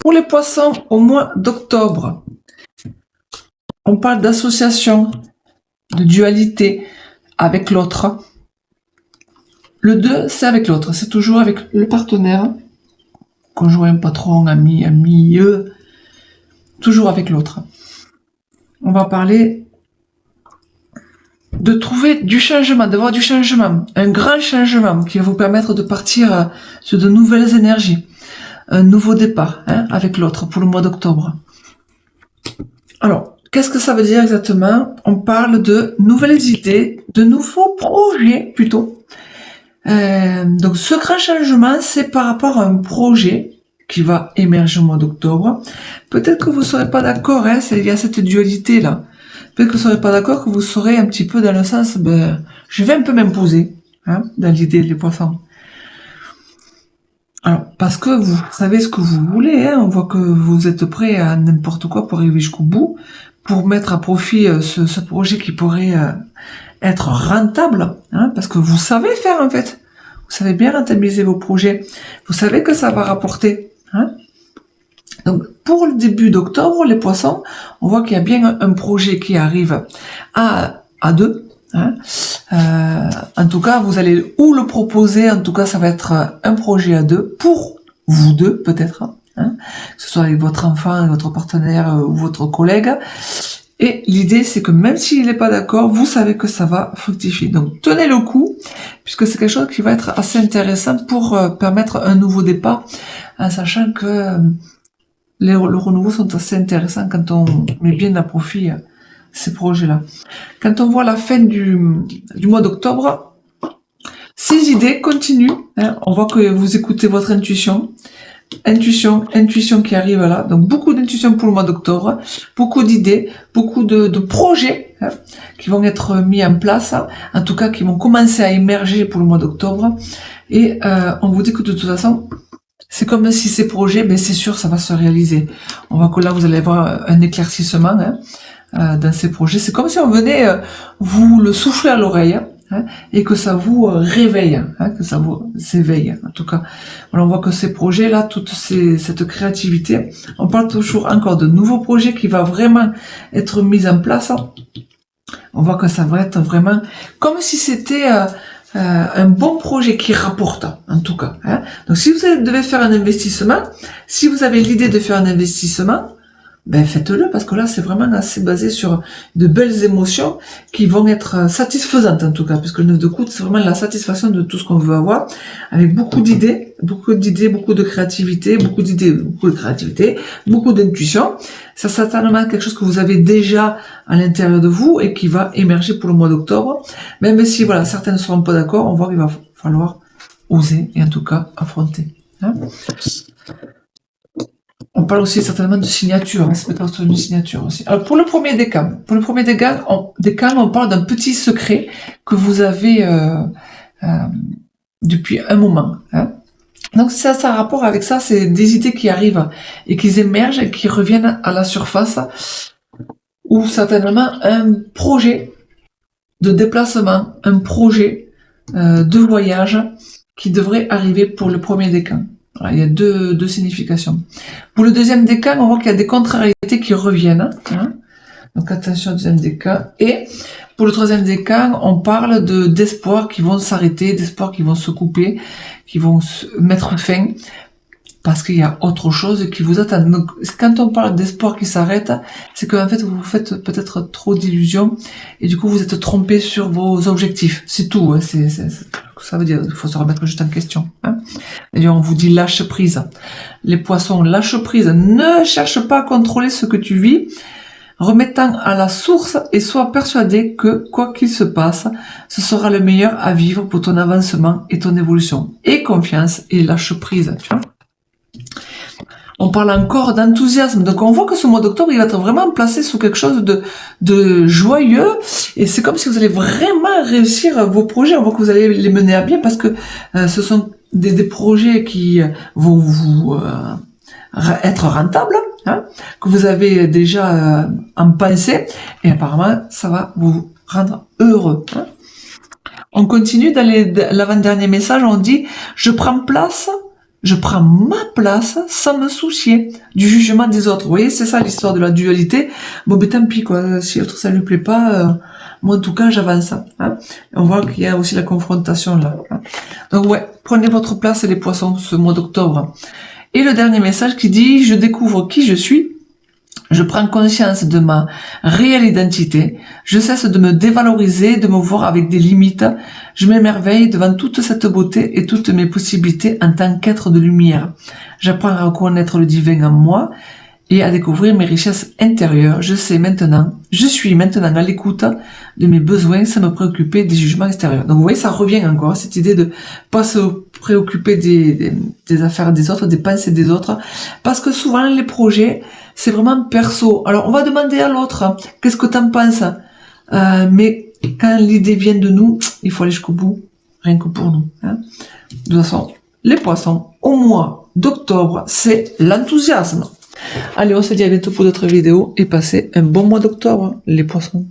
Pour les poissons, au mois d'octobre, on parle d'association, de dualité avec l'autre. Le 2, c'est avec l'autre, c'est toujours avec le partenaire, conjoint, patron, ami, toujours avec l'autre. On va parler de trouver du changement, d'avoir du changement, un grand changement qui va vous permettre de partir sur de nouvelles énergies, un nouveau départ avec l'autre pour le mois d'octobre. Alors, qu'est-ce que ça veut dire exactement? On parle de nouvelles idées, de nouveaux projets plutôt. Donc ce grand changement, c'est par rapport à un projet qui va émerger au mois d'octobre. Peut-être que vous ne serez pas d'accord, il y a cette dualité-là. Peut-être que vous ne serez pas d'accord, que vous serez un petit peu dans le sens, je vais un peu m'imposer, dans l'idée des poissons. Alors, parce que vous savez ce que vous voulez, on voit que vous êtes prêt à n'importe quoi pour arriver jusqu'au bout, pour mettre à profit ce projet qui pourrait être rentable, parce que vous savez faire en fait. Vous savez bien rentabiliser vos projets. Vous savez que ça va rapporter. Donc, pour le début d'octobre, les poissons, on voit qu'il y a bien un projet qui arrive à deux. En tout cas, vous allez ou le proposer, en tout cas, ça va être un projet à deux, pour vous deux, peut-être, que ce soit avec votre enfant, votre partenaire ou votre collègue. Et l'idée, c'est que même s'il n'est pas d'accord, vous savez que ça va fructifier. Donc, tenez le coup, puisque c'est quelque chose qui va être assez intéressant pour permettre un nouveau départ, en sachant que les renouveaux sont assez intéressants quand on met bien à profit ces projets-là. Quand on voit la fin du mois d'octobre, ces idées continuent. On voit que vous écoutez votre intuition. Intuition qui arrive là. Donc beaucoup d'intuition pour le mois d'octobre, beaucoup d'idées, beaucoup de projets qui vont être mis en place, en tout cas qui vont commencer à émerger pour le mois d'octobre. Et on vous dit que de toute façon, c'est comme si ces projets, c'est sûr, ça va se réaliser. On voit que là, vous allez avoir un éclaircissement dans ces projets. C'est comme si on venait vous le souffler à l'oreille. Et que ça vous réveille, que ça vous éveille. En tout cas, voilà, on voit que ces projets-là, cette créativité, on parle toujours encore de nouveaux projets qui va vraiment être mis en place. On voit que ça va être vraiment comme si c'était un bon projet qui rapporte, en tout cas. Donc, si vous devez faire un investissement, si vous avez l'idée de faire un investissement, faites-le, parce que là, c'est vraiment assez basé sur de belles émotions qui vont être satisfaisantes, en tout cas, puisque le 9 de coude, c'est vraiment la satisfaction de tout ce qu'on veut avoir, avec beaucoup d'idées, beaucoup de créativité, beaucoup d'intuition. Ça, c'est certainement quelque chose que vous avez déjà à l'intérieur de vous et qui va émerger pour le mois d'octobre. Même si, voilà, certains ne seront pas d'accord, on voit qu'il va falloir oser et en tout cas affronter. On parle aussi certainement de signature, c'est peut-être une signature aussi. Alors pour le premier décan, on parle d'un petit secret que vous avez depuis un moment. Donc ça a rapport avec ça, c'est des idées qui arrivent et qui émergent et qui reviennent à la surface, ou certainement un projet de déplacement, un projet de voyage qui devrait arriver pour le premier décan. Voilà, il y a deux significations. Pour le deuxième décan, on voit qu'il y a des contrariétés qui reviennent. Donc attention au deuxième décan. Et pour le troisième décan, on parle d'espoirs qui vont s'arrêter, d'espoirs qui vont se couper, qui vont se mettre fin, parce qu'il y a autre chose qui vous attend. Donc, quand on parle d'espoir qui s'arrête, c'est qu'en fait, vous vous faites peut-être trop d'illusions, et du coup, vous êtes trompé sur vos objectifs. C'est tout, ça veut dire, il faut se remettre juste en question. D'ailleurs, on vous dit lâche prise. Les poissons, lâche prise. Ne cherche pas à contrôler ce que tu vis, remettant à la source et sois persuadé que, quoi qu'il se passe, ce sera le meilleur à vivre pour ton avancement et ton évolution. Et confiance et lâche prise, tu vois. On parle encore d'enthousiasme. Donc on voit que ce mois d'octobre, il va être vraiment placé sous quelque chose de joyeux. Et c'est comme si vous allez vraiment réussir vos projets. On voit que vous allez les mener à bien parce que ce sont des projets qui vont vous être rentables, que vous avez déjà en pensée. Et apparemment, ça va vous rendre heureux. On continue dans l'avant-dernier message. On dit « Je prends place ». je prends ma place sans me soucier du jugement des autres. Vous voyez, c'est ça l'histoire de la dualité. Bon, ben tant pis, quoi. Si l'autre, ça lui plaît pas, moi, en tout cas, j'avance. Hein. On voit qu'il y a aussi la confrontation là. Hein. Donc, ouais, prenez votre place, les poissons, ce mois d'octobre. Et le dernier message qui dit, je découvre qui je suis. Je prends conscience de ma réelle identité. Je cesse de me dévaloriser, de me voir avec des limites. Je m'émerveille devant toute cette beauté et toutes mes possibilités en tant qu'être de lumière. J'apprends à reconnaître le divin en moi et à découvrir mes richesses intérieures. Je suis maintenant à l'écoute de mes besoins sans me préoccuper des jugements extérieurs. Donc vous voyez, ça revient encore, cette idée de pas se préoccuper des affaires des autres, des pensées des autres, parce que souvent les projets, c'est vraiment perso. Alors on va demander à l'autre, qu'est-ce que t'en penses, mais quand l'idée vient de nous, il faut aller jusqu'au bout, rien que pour nous. Hein. De toute façon, les poissons, au mois d'octobre, c'est l'enthousiasme. Allez, on se dit à bientôt pour d'autres vidéos et passez un bon mois d'octobre, les poissons.